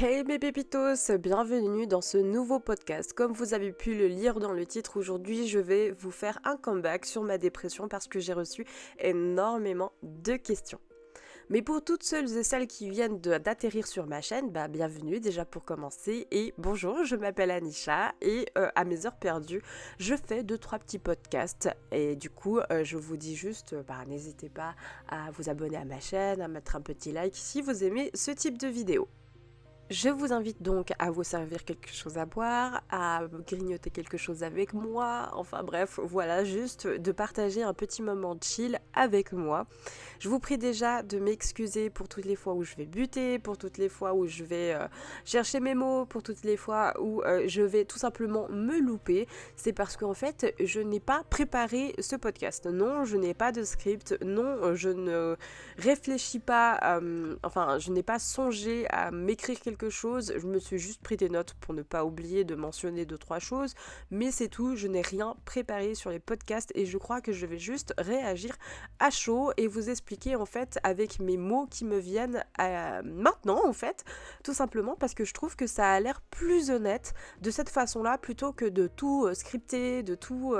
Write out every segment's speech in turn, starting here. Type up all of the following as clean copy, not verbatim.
Hey mes pépitos, bienvenue dans ce nouveau podcast. Comme vous avez pu le lire dans le titre, aujourd'hui je vais vous faire un comeback sur ma dépression parce que j'ai reçu énormément de questions. Mais pour toutes celles et celles qui viennent d'atterrir sur ma chaîne, bienvenue déjà pour commencer. Et bonjour, je m'appelle Anisha et à mes heures perdues, je fais 2-3 petits podcasts. Et du coup, je vous dis juste, n'hésitez pas à vous abonner à ma chaîne, à mettre un petit like si vous aimez ce type de vidéo. Je vous invite donc à vous servir quelque chose à boire, à grignoter quelque chose avec moi, enfin bref, voilà, juste de partager un petit moment de chill avec moi. Je vous prie déjà de m'excuser pour toutes les fois où je vais buter, pour toutes les fois où je vais chercher mes mots, pour toutes les fois où je vais tout simplement me louper. C'est parce qu'en fait, je n'ai pas préparé ce podcast. Non, je n'ai pas de script. Non, je ne réfléchis pas, je n'ai pas songé à m'écrire quelque chose, je me suis juste pris des notes pour ne pas oublier de mentionner 2-3 choses, mais c'est tout, je n'ai rien préparé sur les podcasts et je crois que je vais juste réagir à chaud et vous expliquer en fait avec mes mots qui me viennent maintenant en fait, tout simplement parce que je trouve que ça a l'air plus honnête de cette façon-là plutôt que de tout scripter, de tout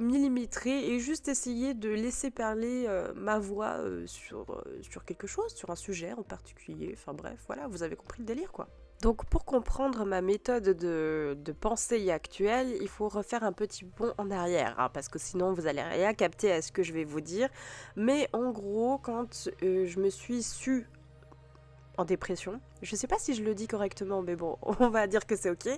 millimétrer et juste essayer de laisser parler ma voix sur quelque chose, sur un sujet en particulier. Enfin bref, voilà, vous avez compris le délire quoi. Donc pour comprendre ma méthode de pensée actuelle, il faut refaire un petit bond en arrière, hein, parce que sinon vous allez rien capter à ce que je vais vous dire. Mais en gros, quand je me suis su en dépression, je sais pas si je le dis correctement, mais bon, on va dire que c'est ok.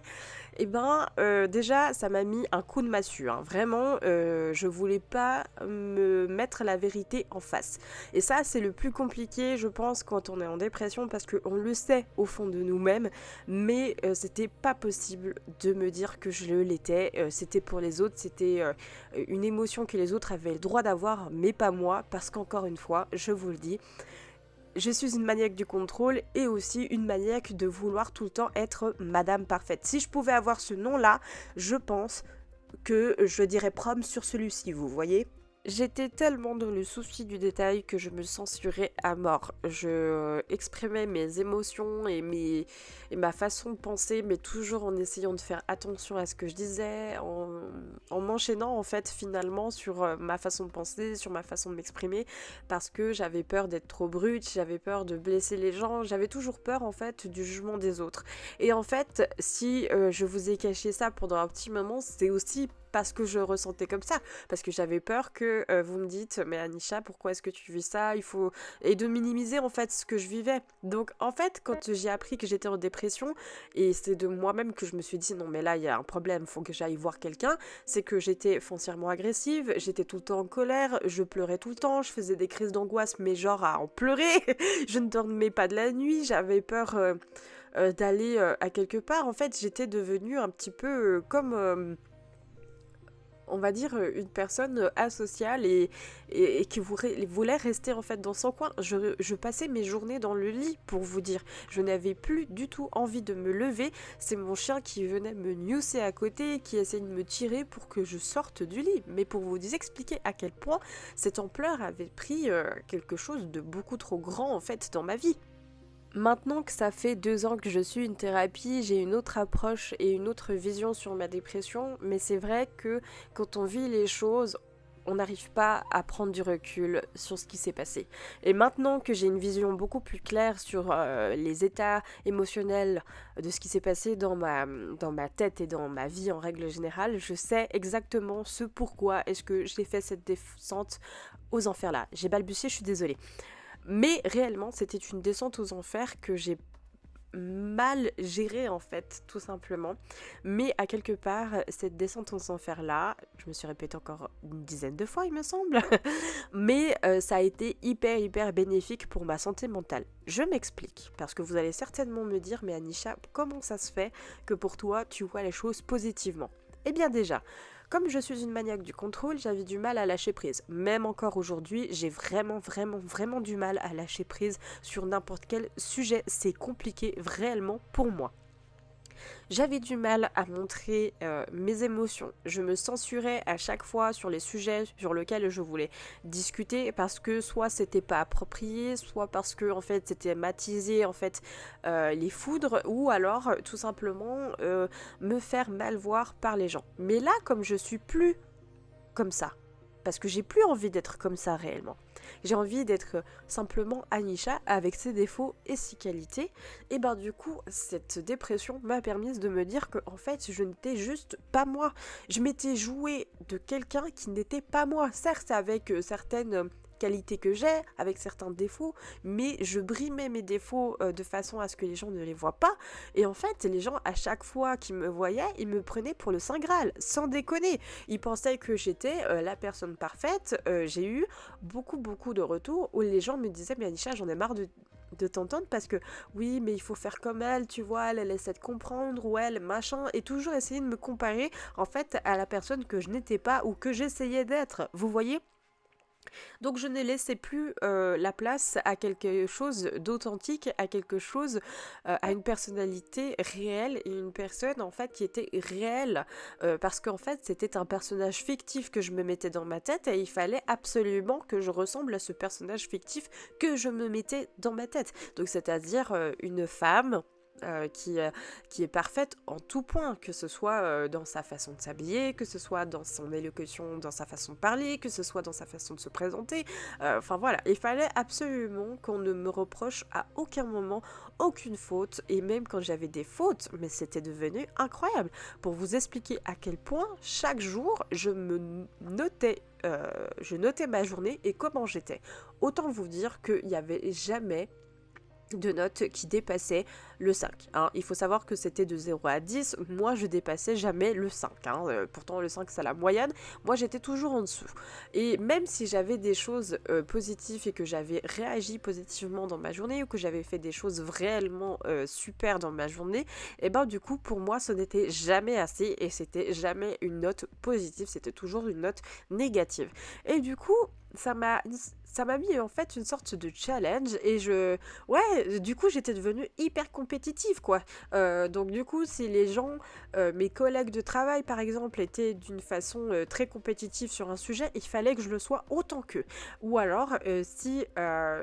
Déjà, ça m'a mis un coup de massue. Hein. Vraiment, je voulais pas me mettre la vérité en face. Et ça, c'est le plus compliqué, je pense, quand on est en dépression, parce qu'on le sait au fond de nous-mêmes, mais c'était pas possible de me dire que je l'étais. C'était pour les autres, c'était une émotion que les autres avaient le droit d'avoir, mais pas moi, parce qu'encore une fois, je vous le dis, je suis une maniaque du contrôle et aussi une maniaque de vouloir tout le temps être Madame Parfaite. Si je pouvais avoir ce nom-là, je pense que je dirais prom sur celui-ci, vous voyez ? J'étais tellement dans le souci du détail que je me censurais à mort. Je exprimais mes émotions et ma façon de penser, mais toujours en essayant de faire attention à ce que je disais, en m'enchaînant en fait finalement sur ma façon de penser, sur ma façon de m'exprimer, parce que j'avais peur d'être trop brute, j'avais peur de blesser les gens, j'avais toujours peur en fait du jugement des autres. Et en fait, si je vous ai caché ça pendant un petit moment, c'est aussi parce que je ressentais comme ça, parce que j'avais peur que vous me dites mais Anisha, pourquoi est-ce que tu vis ça, et de minimiser en fait ce que je vivais. Donc en fait, quand j'ai appris que j'étais en dépression, et c'est de moi-même que je me suis dit non mais là il y a un problème, faut que j'aille voir quelqu'un, c'est que j'étais foncièrement agressive, j'étais tout le temps en colère, je pleurais tout le temps, je faisais des crises d'angoisse mais genre à en pleurer, je ne dormais pas de la nuit, j'avais peur d'aller à quelque part. En fait, j'étais devenue un petit peu comme on va dire une personne asociale et qui voulait rester en fait dans son coin. Je passais mes journées dans le lit pour vous dire. Je n'avais plus du tout envie de me lever. C'est mon chien qui venait me gnousser à côté, qui essayait de me tirer pour que je sorte du lit. Mais pour vous expliquer à quel point cette ampleur avait pris quelque chose de beaucoup trop grand en fait dans ma vie. Maintenant que ça fait 2 ans que je suis une thérapie, j'ai une autre approche et une autre vision sur ma dépression, mais c'est vrai que quand on vit les choses, on n'arrive pas à prendre du recul sur ce qui s'est passé. Et maintenant que j'ai une vision beaucoup plus claire sur les états émotionnels de ce qui s'est passé dans ma tête et dans ma vie en règle générale, je sais exactement ce pourquoi est-ce que j'ai fait cette descente aux enfers là. J'ai balbutié, je suis désolée. Mais réellement, c'était une descente aux enfers que j'ai mal gérée en fait, tout simplement. Mais à quelque part, cette descente aux enfers là, je me suis répétée encore une dizaine de fois il me semble, mais ça a été hyper bénéfique pour ma santé mentale. Je m'explique, parce que vous allez certainement me dire, mais Anisha, comment ça se fait que pour toi, tu vois les choses positivement ? Eh bien déjà, comme je suis une maniaque du contrôle, j'avais du mal à lâcher prise. Même encore aujourd'hui, j'ai vraiment du mal à lâcher prise sur n'importe quel sujet. C'est compliqué réellement pour moi. J'avais du mal à montrer mes émotions. Je me censurais à chaque fois sur les sujets sur lesquels je voulais discuter parce que soit c'était pas approprié, soit parce que en fait c'était m'attiser en fait les foudres, ou alors tout simplement me faire mal voir par les gens. Mais là, comme je suis plus comme ça, parce que j'ai plus envie d'être comme ça réellement. J'ai envie d'être simplement Anisha avec ses défauts et ses qualités. Et ben du coup, cette dépression m'a permis de me dire que en fait, je n'étais juste pas moi. Je m'étais joué de quelqu'un qui n'était pas moi. Certes, avec certaines qualités que j'ai, avec certains défauts, mais je brimais mes défauts de façon à ce que les gens ne les voient pas. Et en fait, les gens, à chaque fois qu'ils me voyaient, ils me prenaient pour le Saint Graal, sans déconner. Ils pensaient que j'étais la personne parfaite. J'ai eu beaucoup de retours où les gens me disaient, mais Anisha, j'en ai marre de t'entendre parce que oui, mais il faut faire comme elle, tu vois, elle essaie de comprendre, ou elle, machin, et toujours essayer de me comparer en fait à la personne que je n'étais pas ou que j'essayais d'être. Vous voyez ? Donc je ne laissais plus la place à quelque chose d'authentique, à quelque chose, à une personnalité réelle, et une personne en fait qui était réelle, parce qu'en fait c'était un personnage fictif que je me mettais dans ma tête, et il fallait absolument que je ressemble à ce personnage fictif que je me mettais dans ma tête. Donc c'est-à-dire une femme qui est parfaite en tout point, que ce soit dans sa façon de s'habiller, que ce soit dans son élocution, dans sa façon de parler, que ce soit dans sa façon de se présenter. Enfin voilà, il fallait absolument qu'on ne me reproche à aucun moment aucune faute, et même quand j'avais des fautes, mais c'était devenu incroyable. Pour vous expliquer à quel point chaque jour je notais ma journée et comment j'étais. Autant vous dire qu'il n'y avait jamais de notes qui dépassaient le 5. Hein. Il faut savoir que c'était de 0 à 10. Moi, je dépassais jamais le 5. Hein. Pourtant, le 5, c'est la moyenne. Moi, j'étais toujours en dessous. Et même si j'avais des choses positives et que j'avais réagi positivement dans ma journée, ou que j'avais fait des choses réellement super dans ma journée, et ben du coup, pour moi, ce n'était jamais assez, et c'était jamais une note positive. C'était toujours une note négative. Et du coup, ça m'a mis en fait une sorte de challenge, et du coup j'étais devenue hyper compétitive quoi. Donc du coup, si les gens, mes collègues de travail par exemple, étaient d'une façon très compétitive sur un sujet, il fallait que je le sois autant qu'eux. Ou alors si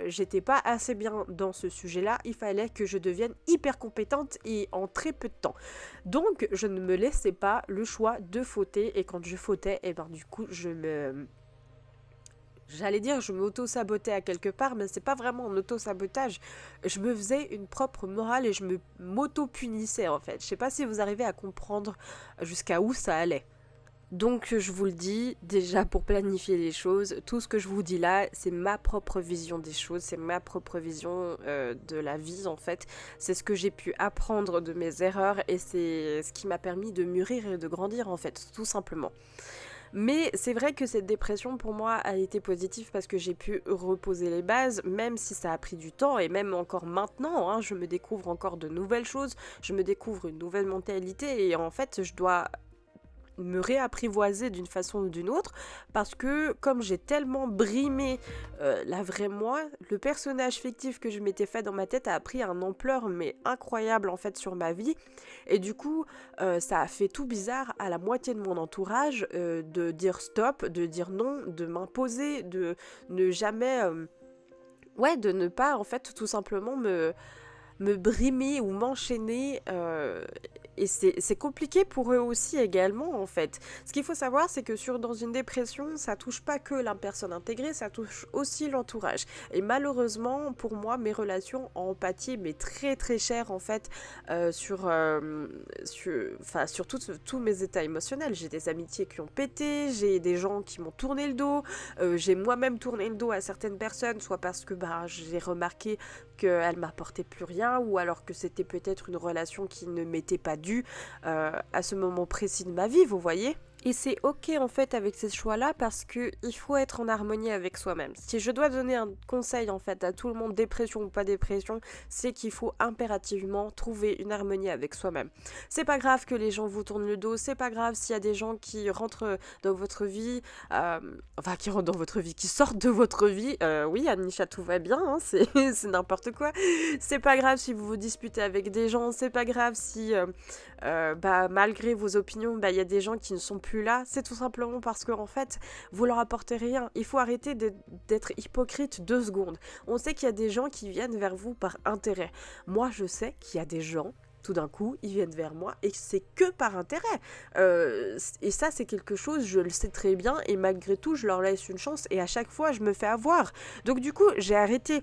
j'étais pas assez bien dans ce sujet là, il fallait que je devienne hyper compétente et en très peu de temps. Donc je ne me laissais pas le choix de fauter, et quand je fautais, et ben du coup j'allais dire je m'auto-sabotais à quelque part, mais c'est pas vraiment un auto-sabotage. Je me faisais une propre morale et je m'auto-punissais en fait. Je sais pas si vous arrivez à comprendre jusqu'à où ça allait. Donc je vous le dis, déjà pour planifier les choses, tout ce que je vous dis là, c'est ma propre vision des choses, c'est ma propre vision de la vie en fait. C'est ce que j'ai pu apprendre de mes erreurs, et c'est ce qui m'a permis de mûrir et de grandir en fait, tout simplement. Mais c'est vrai que cette dépression pour moi a été positive parce que j'ai pu reposer les bases, même si ça a pris du temps, et même encore maintenant, hein, je me découvre encore de nouvelles choses, je me découvre une nouvelle mentalité, et en fait je dois me réapprivoiser d'une façon ou d'une autre, parce que comme j'ai tellement brimé la vraie moi, le personnage fictif que je m'étais fait dans ma tête a pris un ampleur mais incroyable en fait sur ma vie, et du coup ça a fait tout bizarre à la moitié de mon entourage, de dire stop, de dire non, de m'imposer, de ne jamais de ne pas en fait tout simplement me brimer ou m'enchaîner, et c'est compliqué pour eux aussi également en fait. Ce qu'il faut savoir, c'est que dans une dépression, ça touche pas que la personne intégrée, ça touche aussi l'entourage. Et malheureusement, pour moi, mes relations ont pâti, mais très très cher en fait, sur tous mes états émotionnels. J'ai des amitiés qui ont pété, j'ai des gens qui m'ont tourné le dos, j'ai moi-même tourné le dos à certaines personnes, soit parce que j'ai remarqué qu'elle m'apportait plus rien, ou alors que c'était peut-être une relation qui ne m'était pas due à ce moment précis de ma vie, vous voyez. Et c'est ok en fait avec ces choix-là parce que il faut être en harmonie avec soi-même. Si je dois donner un conseil en fait à tout le monde, dépression ou pas dépression, c'est qu'il faut impérativement trouver une harmonie avec soi-même. C'est pas grave que les gens vous tournent le dos, c'est pas grave s'il y a des gens qui rentrent dans votre vie, qui rentrent dans votre vie, qui sortent de votre vie. Oui, Anisha, tout va bien, hein, c'est n'importe quoi. C'est pas grave si vous vous disputez avec des gens, c'est pas grave si malgré vos opinions, il y a des gens qui ne sont plus là. C'est tout simplement parce que en fait, vous leur apportez rien. Il faut arrêter d'être hypocrite 2 secondes. On sait qu'il y a des gens qui viennent vers vous par intérêt. Moi, je sais qu'il y a des gens tout d'un coup, ils viennent vers moi et c'est que par intérêt. Et ça, c'est quelque chose, je le sais très bien et malgré tout, je leur laisse une chance et à chaque fois, je me fais avoir. Donc du coup, j'ai arrêté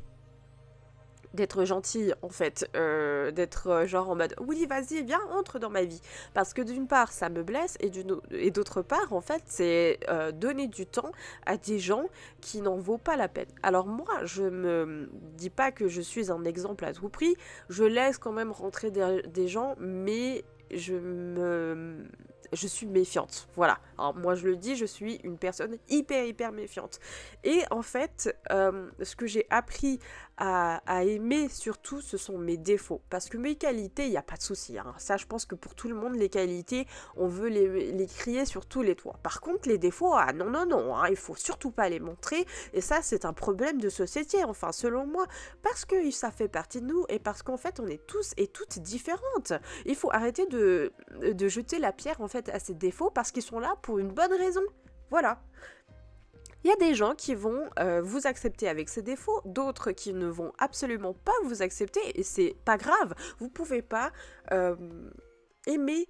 d'être gentille en fait, d'être genre en mode oui vas-y viens entre dans ma vie parce que d'une part ça me blesse et d'autre part en fait c'est donner du temps à des gens qui n'en vaut pas la peine. Alors moi je me dis pas que je suis un exemple à tout prix, je laisse quand même rentrer des gens mais je suis méfiante, voilà. Alors moi je le dis, je suis une personne hyper méfiante. Et en fait, ce que j'ai appris à aimer surtout, ce sont mes défauts. Parce que mes qualités, il n'y a pas de souci. Hein. Ça, je pense que pour tout le monde, les qualités, on veut les crier sur tous les toits. Par contre, les défauts, ah non, hein, il faut surtout pas les montrer. Et ça, c'est un problème de société, enfin, selon moi. Parce que ça fait partie de nous et parce qu'en fait, on est tous et toutes différentes. Il faut arrêter de jeter la pierre, en fait, à ces défauts parce qu'ils sont là pour une bonne raison. Voilà. Il y a des gens qui vont vous accepter avec ces défauts, d'autres qui ne vont absolument pas vous accepter et c'est pas grave. Vous pouvez pas aimer.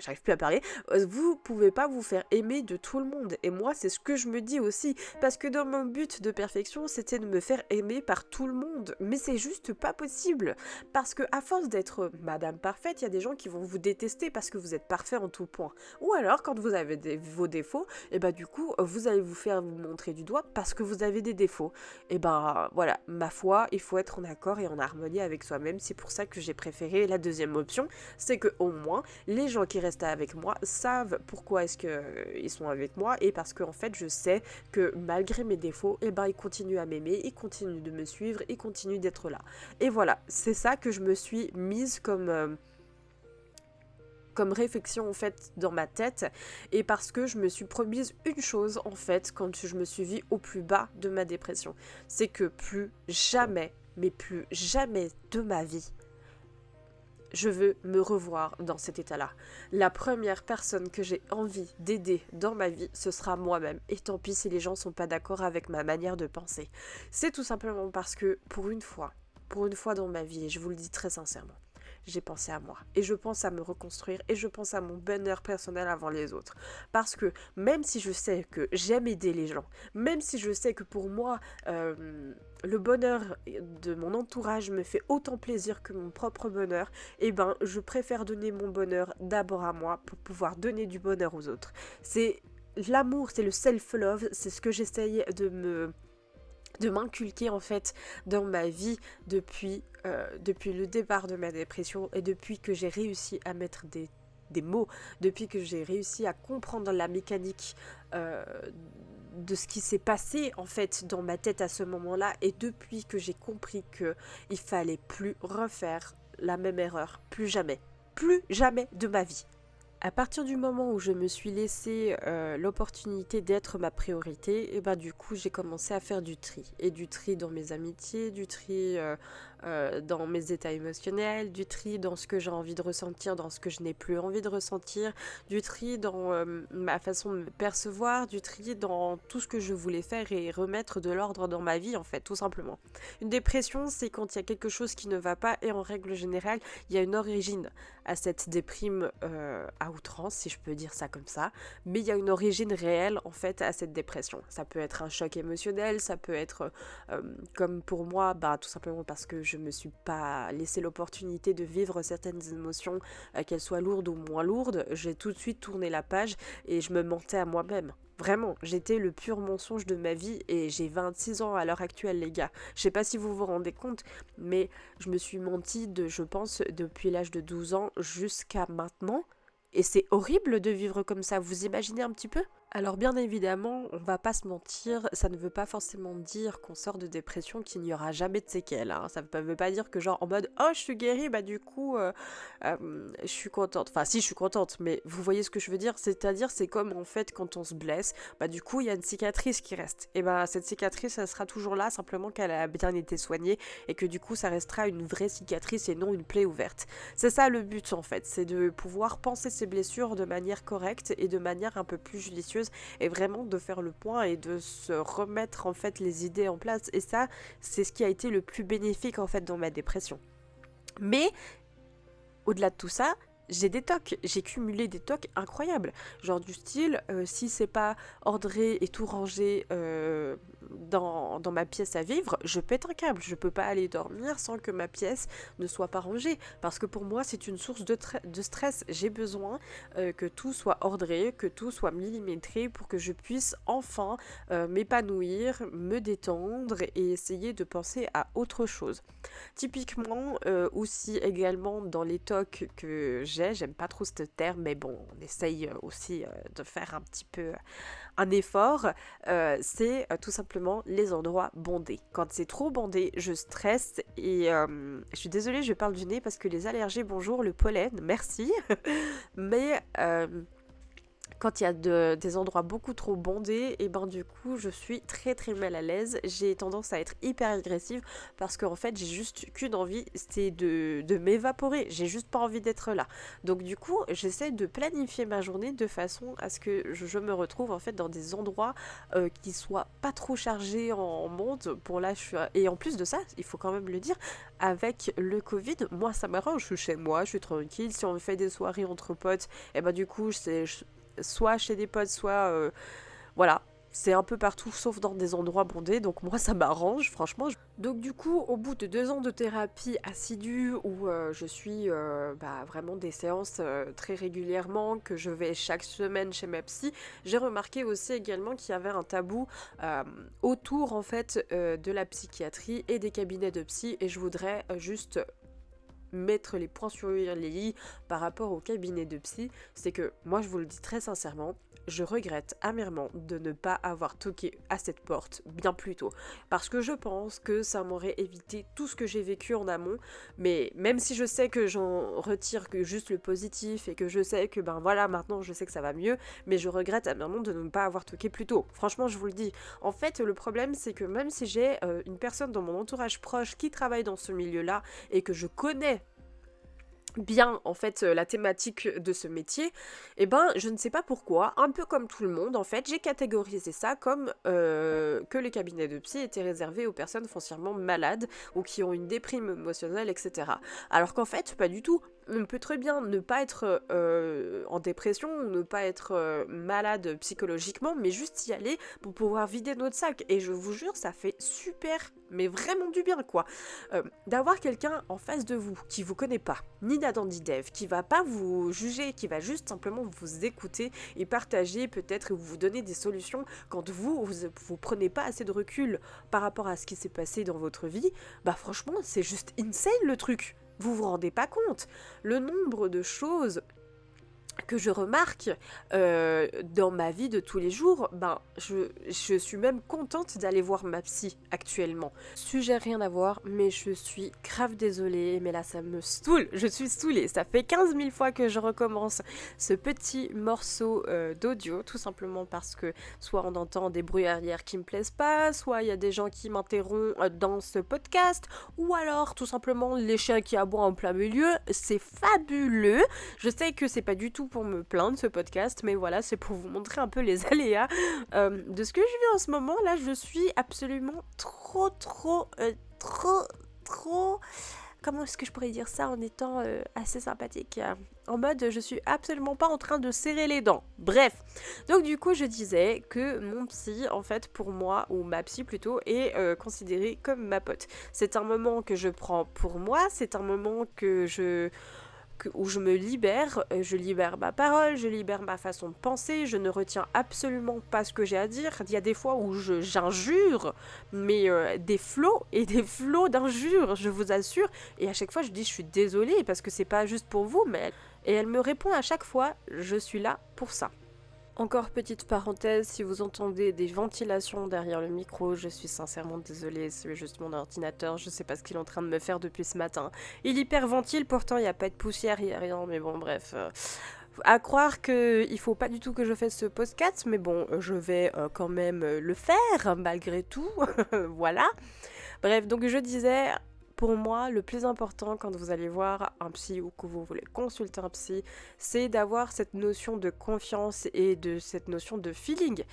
J'arrive plus à parler. Vous pouvez pas vous faire aimer de tout le monde. Et moi, c'est ce que je me dis aussi. Parce que dans mon but de perfection, c'était de me faire aimer par tout le monde. Mais c'est juste pas possible. Parce que à force d'être Madame Parfaite, il y a des gens qui vont vous détester parce que vous êtes parfait en tout point. Ou alors, quand vous avez vos défauts, et du coup, vous allez vous faire vous montrer du doigt parce que vous avez des défauts. Et voilà, ma foi, il faut être en accord et en harmonie avec soi-même. C'est pour ça que j'ai préféré la deuxième option. C'est que au moins, les gens qui restent avec moi savent pourquoi est-ce qu'ils sont avec moi et parce qu'en fait, je sais que malgré mes défauts, ils continuent à m'aimer, ils continuent de me suivre, ils continuent d'être là. Et voilà, c'est ça que je me suis mise comme réflexion en fait dans ma tête et parce que je me suis promise une chose en fait quand je me suis vue au plus bas de ma dépression, c'est que plus jamais, mais plus jamais de ma vie, je veux me revoir dans cet état-là. La première personne que j'ai envie d'aider dans ma vie, ce sera moi-même. Et tant pis si les gens sont pas d'accord avec ma manière de penser. C'est tout simplement parce que pour une fois dans ma vie, et je vous le dis très sincèrement, j'ai pensé à moi. Et je pense à me reconstruire et je pense à mon bonheur personnel avant les autres. Parce que même si je sais que j'aime aider les gens, même si je sais que pour moi, le bonheur de mon entourage me fait autant plaisir que mon propre bonheur, je préfère donner mon bonheur d'abord à moi pour pouvoir donner du bonheur aux autres. C'est l'amour, c'est le self-love, c'est ce que j'essaye de m'inculquer en fait dans ma vie depuis le départ de ma dépression et depuis que j'ai réussi à mettre des mots, depuis que j'ai réussi à comprendre la mécanique de ce qui s'est passé en fait dans ma tête à ce moment-là et depuis que j'ai compris que il fallait plus refaire la même erreur, plus jamais de ma vie. À partir du moment où je me suis laissé l'opportunité d'être ma priorité, et du coup j'ai commencé à faire du tri. Et du tri dans mes amitiés, du tri dans mes états émotionnels, du tri dans ce que j'ai envie de ressentir, dans ce que je n'ai plus envie de ressentir, du tri dans ma façon de me percevoir, du tri dans tout ce que je voulais faire et remettre de l'ordre dans ma vie en fait, tout simplement. Une dépression, c'est quand il y a quelque chose qui ne va pas et en règle générale, il y a une origine à cette déprime à outrance, si je peux dire ça comme ça, mais il y a une origine réelle en fait à cette dépression. Ça peut être un choc émotionnel, ça peut être comme pour moi, tout simplement parce que je me suis pas laissé l'opportunité de vivre certaines émotions, qu'elles soient lourdes ou moins lourdes, j'ai tout de suite tourné la page et je me mentais à moi-même. Vraiment, j'étais le pur mensonge de ma vie et j'ai 26 ans à l'heure actuelle les gars. Je sais pas si vous vous rendez compte, mais je me suis menti je pense, depuis l'âge de 12 ans jusqu'à maintenant. Et c'est horrible de vivre comme ça, vous imaginez un petit peu? Alors bien évidemment, on va pas se mentir, ça ne veut pas forcément dire qu'on sort de dépression, qu'il n'y aura jamais de séquelles, hein. Ça ne veut pas dire que genre en mode «Oh je suis guérie, bah du coup je suis contente». Enfin si je suis contente, mais vous voyez ce que je veux dire? C'est-à-dire c'est comme en fait quand on se blesse, bah du coup il y a une cicatrice qui reste. Et bah cette cicatrice elle sera toujours là, simplement qu'elle a bien été soignée et que du coup ça restera une vraie cicatrice et non une plaie ouverte. C'est ça le but en fait, c'est de pouvoir penser ses blessures de manière correcte et de manière un peu plus judicieuse et vraiment de faire le point et de se remettre en fait les idées en place. Et ça, c'est ce qui a été le plus bénéfique en fait dans ma dépression. Mais au-delà de tout ça, j'ai cumulé des tocs incroyables. Genre du style, si c'est pas ordré et tout rangé dans ma pièce à vivre, je pète un câble. Je peux pas aller dormir sans que ma pièce ne soit pas rangée. Parce que pour moi, c'est une source de stress. J'ai besoin que tout soit ordré, que tout soit millimétré pour que je puisse enfin m'épanouir, me détendre et essayer de penser à autre chose. Typiquement, aussi également dans les tocs que j'aime pas trop ce terme, mais bon, on essaye aussi de faire un petit peu un effort, c'est tout simplement les endroits bondés. Quand c'est trop bondé, je stresse et je suis désolée, je parle du nez parce que les allergies, bonjour, le pollen, merci, mais quand il y a des endroits beaucoup trop bondés, et ben du coup je suis très très mal à l'aise, j'ai tendance à être hyper agressive parce qu'en fait j'ai juste qu'une envie, c'est de m'évaporer, j'ai juste pas envie d'être là. Donc du coup j'essaie de planifier ma journée de façon à ce que je me retrouve en fait dans des endroits qui soient pas trop chargés en monde. Pour là et en plus de ça, il faut quand même le dire, avec le Covid, moi ça m'arrange, je suis chez moi, je suis tranquille, si on fait des soirées entre potes, et ben du coup c'est soit chez des potes, soit voilà, c'est un peu partout sauf dans des endroits bondés, donc moi ça m'arrange franchement. Donc du coup, au bout de 2 ans de thérapie assidue où je suis vraiment des séances très régulièrement, que je vais chaque semaine chez ma psy, j'ai remarqué aussi également qu'il y avait un tabou autour en fait de la psychiatrie et des cabinets de psy, et je voudrais juste mettre les points sur les i par rapport au cabinet de psy, c'est que moi je vous le dis très sincèrement, je regrette amèrement de ne pas avoir toqué à cette porte bien plus tôt, parce que je pense que ça m'aurait évité tout ce que j'ai vécu en amont. Mais même si je sais que j'en retire que juste le positif et que je sais que ben voilà, maintenant je sais que ça va mieux, mais je regrette amèrement de ne pas avoir toqué plus tôt, franchement je vous le dis. En fait le problème c'est que même si j'ai une personne dans mon entourage proche qui travaille dans ce milieu là et que je connais bien en fait la thématique de ce métier, et ben je ne sais pas pourquoi, un peu comme tout le monde en fait, j'ai catégorisé ça comme que les cabinets de psy étaient réservés aux personnes foncièrement malades ou qui ont une déprime émotionnelle, etc. Alors qu'en fait pas du tout. On peut très bien ne pas être en dépression ou ne pas être malade psychologiquement, mais juste y aller pour pouvoir vider notre sac. Et je vous jure, ça fait super, mais vraiment du bien, quoi. D'avoir quelqu'un en face de vous qui vous connaît pas, ni d'Adam ni d'Ève, qui va pas vous juger, qui va juste simplement vous écouter et partager peut-être, vous donner des solutions quand vous prenez pas assez de recul par rapport à ce qui s'est passé dans votre vie, bah franchement, c'est juste insane le truc. Vous vous rendez pas compte le nombre de choses que je remarque dans ma vie de tous les jours, je suis même contente d'aller voir ma psy actuellement. Sujet rien à voir, mais je suis grave désolée, mais là ça me saoule, je suis saoulée, ça fait 15 000 fois que je recommence ce petit morceau d'audio, tout simplement parce que soit on entend des bruits arrière qui me plaisent pas, soit il y a des gens qui m'interrompent dans ce podcast, ou alors tout simplement les chiens qui aboient en plein milieu, c'est fabuleux. Je sais que c'est pas du tout pour me plaindre ce podcast, mais voilà, c'est pour vous montrer un peu les aléas de ce que je vis en ce moment. Là je suis absolument trop comment est-ce que je pourrais dire ça en étant assez sympathique, en mode je suis absolument pas en train de serrer les dents. Bref, donc du coup je disais que mon psy en fait pour moi, ou ma psy plutôt, est considérée comme ma pote. C'est un moment que je prends pour moi, c'est un moment que où je me libère, je libère ma parole, je libère ma façon de penser, je ne retiens absolument pas ce que j'ai à dire. Il y a des fois où j'injure, mais des flots et des flots d'injures, je vous assure. Et à chaque fois, je dis je suis désolée parce que c'est pas juste pour vous, mais... Et elle me répond à chaque fois, je suis là pour ça. Encore petite parenthèse, si vous entendez des ventilations derrière le micro, je suis sincèrement désolée, c'est juste mon ordinateur, je sais pas ce qu'il est en train de me faire depuis ce matin. Il hyperventile, pourtant il n'y a pas de poussière, il n'y a rien, mais bon bref... À croire qu'il faut pas du tout que je fasse ce podcast, mais bon, je vais quand même le faire, malgré tout, voilà. Bref, donc je disais, pour moi, le plus important quand vous allez voir un psy ou que vous voulez consulter un psy, c'est d'avoir cette notion de confiance et de cette notion de feeling.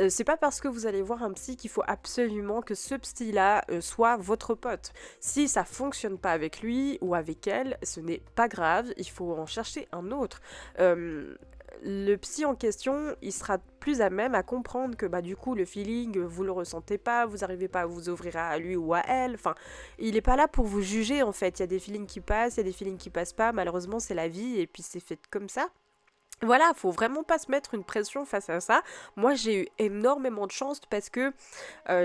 C'est pas parce que vous allez voir un psy qu'il faut absolument que ce psy-là soit votre pote. Si ça fonctionne pas avec lui ou avec elle, ce n'est pas grave, il faut en chercher un autre. Le psy en question, il sera plus à même à comprendre que du coup le feeling, vous le ressentez pas, vous n'arrivez pas à vous ouvrir à lui ou à elle, enfin, il est pas là pour vous juger en fait, il y a des feelings qui passent, il y a des feelings qui passent pas, malheureusement c'est la vie et puis c'est fait comme ça. Voilà, faut vraiment pas se mettre une pression face à ça. Moi, j'ai eu énormément de chance parce que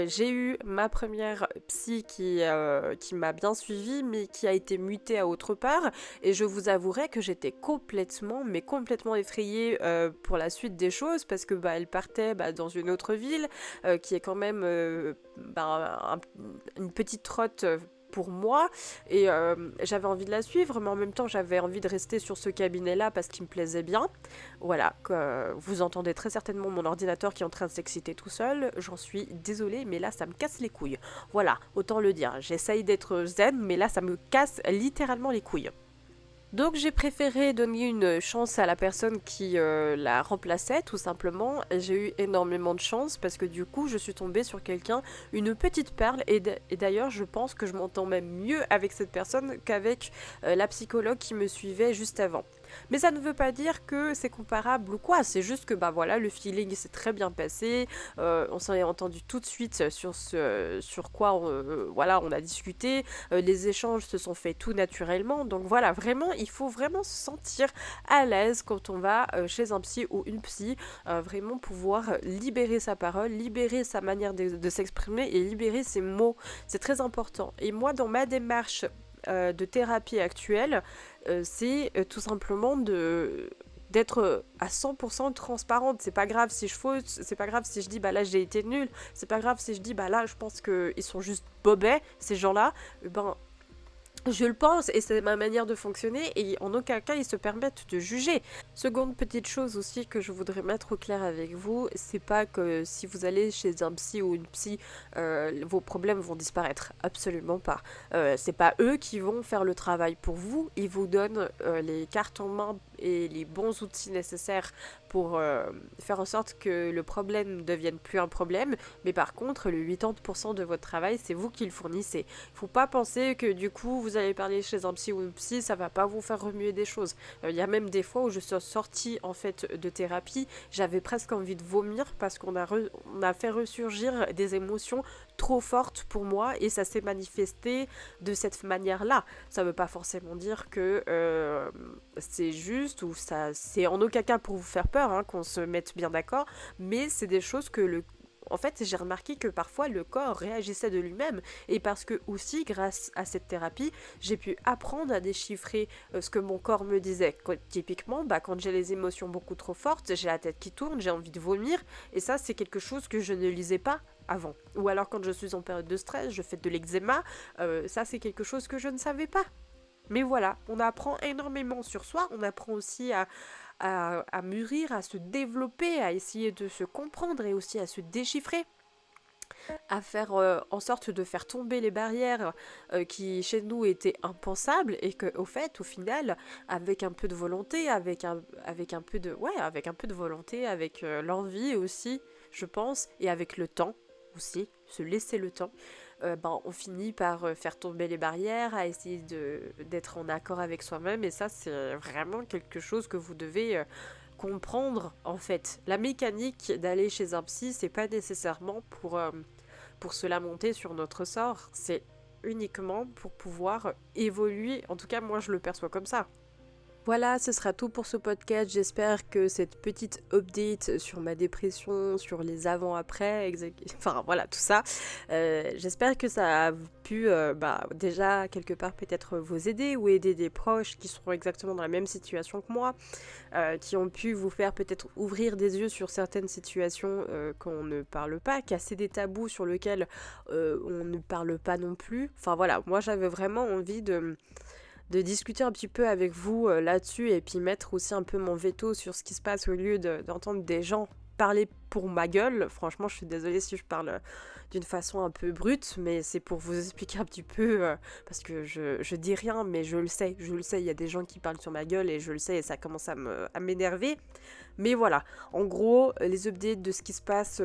j'ai eu ma première psy qui m'a bien suivie, mais qui a été mutée à autre part. Et je vous avouerai que j'étais complètement effrayée pour la suite des choses parce que elle partait dans une autre ville qui est quand même une petite trotte. Pour moi, et j'avais envie de la suivre, mais en même temps j'avais envie de rester sur ce cabinet-là parce qu'il me plaisait bien. Voilà, vous entendez très certainement mon ordinateur qui est en train de s'exciter tout seul, j'en suis désolée, mais là ça me casse les couilles. Voilà, autant le dire, j'essaye d'être zen, mais là ça me casse littéralement les couilles. Donc j'ai préféré donner une chance à la personne qui la remplaçait tout simplement. J'ai eu énormément de chance parce que du coup je suis tombée sur quelqu'un, une petite perle et d'ailleurs je pense que je m'entends même mieux avec cette personne qu'avec la psychologue qui me suivait juste avant. Mais ça ne veut pas dire que c'est comparable ou quoi, c'est juste que voilà, le feeling s'est très bien passé, on s'en est entendu tout de suite sur quoi on a discuté, les échanges se sont faits tout naturellement, donc voilà, vraiment, il faut vraiment se sentir à l'aise quand on va chez un psy ou une psy, vraiment pouvoir libérer sa parole, libérer sa manière de s'exprimer et libérer ses mots, c'est très important. Et moi, dans ma démarche de thérapie actuelle, c'est tout simplement d'être à 100% transparente. C'est pas grave si je fausse, c'est pas grave si je dis là j'ai été nulle, c'est pas grave si je dis là je pense qu'ils sont juste bobets ces gens-là, je le pense et c'est ma manière de fonctionner et en aucun cas ils se permettent de juger. Seconde petite chose aussi que je voudrais mettre au clair avec vous, c'est pas que si vous allez chez un psy ou une psy, vos problèmes vont disparaître. Absolument pas. C'est pas eux qui vont faire le travail pour vous, ils vous donnent les cartes en main et les bons outils nécessaires pour faire en sorte que le problème ne devienne plus un problème, mais par contre le 80% de votre travail c'est vous qui le fournissez. Faut pas penser que du coup vous allez parler chez un psy ou une psy, ça va pas vous faire remuer des choses. Il y a même des fois où je suis sortie en fait de thérapie, j'avais presque envie de vomir parce qu'on a fait ressurgir des émotions trop fortes pour moi et ça s'est manifesté de cette manière-là. Ça veut pas forcément dire que c'est juste ou ça c'est en aucun cas pour vous faire peur, qu'on se mette bien d'accord, mais c'est des choses que en fait, j'ai remarqué que parfois le corps réagissait de lui-même et parce que aussi grâce à cette thérapie, j'ai pu apprendre à déchiffrer ce que mon corps me disait. Typiquement, quand j'ai les émotions beaucoup trop fortes, j'ai la tête qui tourne, j'ai envie de vomir et ça c'est quelque chose que je ne lisais pas avant. Ou alors quand je suis en période de stress, je fais de l'eczéma, ça c'est quelque chose que je ne savais pas. Mais voilà, on apprend énormément sur soi, on apprend aussi à mûrir, à se développer, à essayer de se comprendre et aussi à se déchiffrer, à faire en sorte de faire tomber les barrières qui chez nous étaient impensables et que au final, avec un peu de volonté, avec un peu de volonté, avec l'envie aussi, je pense, et avec le temps aussi, se laisser le temps, on finit par faire tomber les barrières, à essayer d'être en accord avec soi-même et ça c'est vraiment quelque chose que vous devez comprendre en fait. La mécanique d'aller chez un psy, c'est pas nécessairement pour se lamenter sur notre sort, c'est uniquement pour pouvoir évoluer, en tout cas moi je le perçois comme ça. Voilà, ce sera tout pour ce podcast. J'espère que cette petite update sur ma dépression, sur les avant-après, enfin voilà, tout ça, j'espère que ça a pu déjà quelque part peut-être vous aider ou aider des proches qui sont exactement dans la même situation que moi, qui ont pu vous faire peut-être ouvrir des yeux sur certaines situations qu'on ne parle pas, casser des tabous sur lesquels on ne parle pas non plus. Enfin voilà, moi j'avais vraiment envie de discuter un petit peu avec vous là-dessus et puis mettre aussi un peu mon veto sur ce qui se passe au lieu d'entendre des gens parler pour ma gueule. Franchement, je suis désolée si je parle d'une façon un peu brute, mais c'est pour vous expliquer un petit peu, parce que je dis rien, mais je le sais, il y a des gens qui parlent sur ma gueule et je le sais et ça commence à m'énerver. Mais voilà, en gros, les updates de ce qui se passe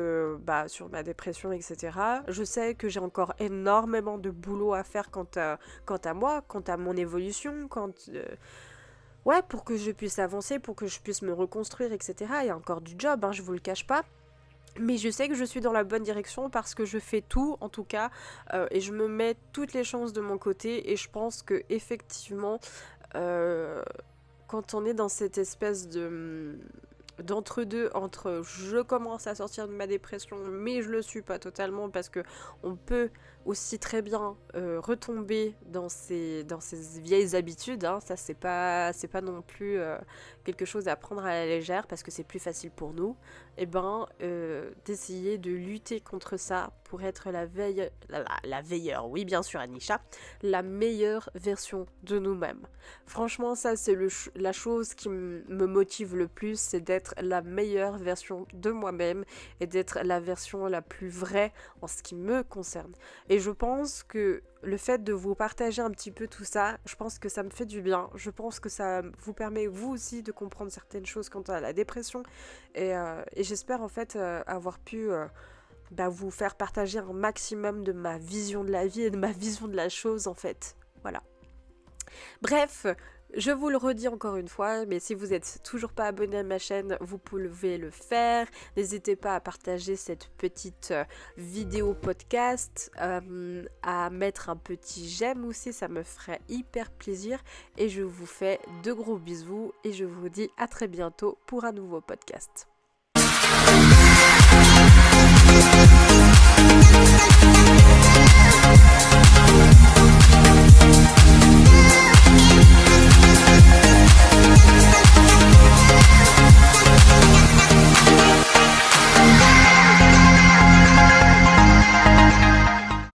sur ma dépression, etc. Je sais que j'ai encore énormément de boulot à faire quant à moi, quant à mon évolution, ouais, pour que je puisse avancer, pour que je puisse me reconstruire, etc. Il y a encore du job, hein, je vous le cache pas. Mais je sais que je suis dans la bonne direction parce que je fais tout, en tout cas, et je me mets toutes les chances de mon côté. Et je pense que effectivement, quand on est dans cette espèce d'entre-deux, entre je commence à sortir de ma dépression mais je le suis pas totalement parce que on peut aussi très bien retomber dans ces vieilles habitudes, hein. Ça c'est pas non plus quelque chose à prendre à la légère parce que c'est plus facile pour nous, et d'essayer de lutter contre ça pour être la veilleure, oui bien sûr Anisha, la meilleure version de nous-mêmes. Franchement ça c'est la chose qui me motive le plus, c'est d'être la meilleure version de moi-même et d'être la version la plus vraie en ce qui me concerne. Et je pense que le fait de vous partager un petit peu tout ça, je pense que ça me fait du bien. Je pense que ça vous permet vous aussi de comprendre certaines choses quant à la dépression. Et j'espère en fait avoir pu vous faire partager un maximum de ma vision de la vie et de ma vision de la chose en fait. Voilà. Bref, je vous le redis encore une fois, mais si vous n'êtes toujours pas abonné à ma chaîne, vous pouvez le faire. N'hésitez pas à partager cette petite vidéo podcast, à mettre un petit j'aime aussi, ça me ferait hyper plaisir. Et je vous fais de gros bisous et je vous dis à très bientôt pour un nouveau podcast.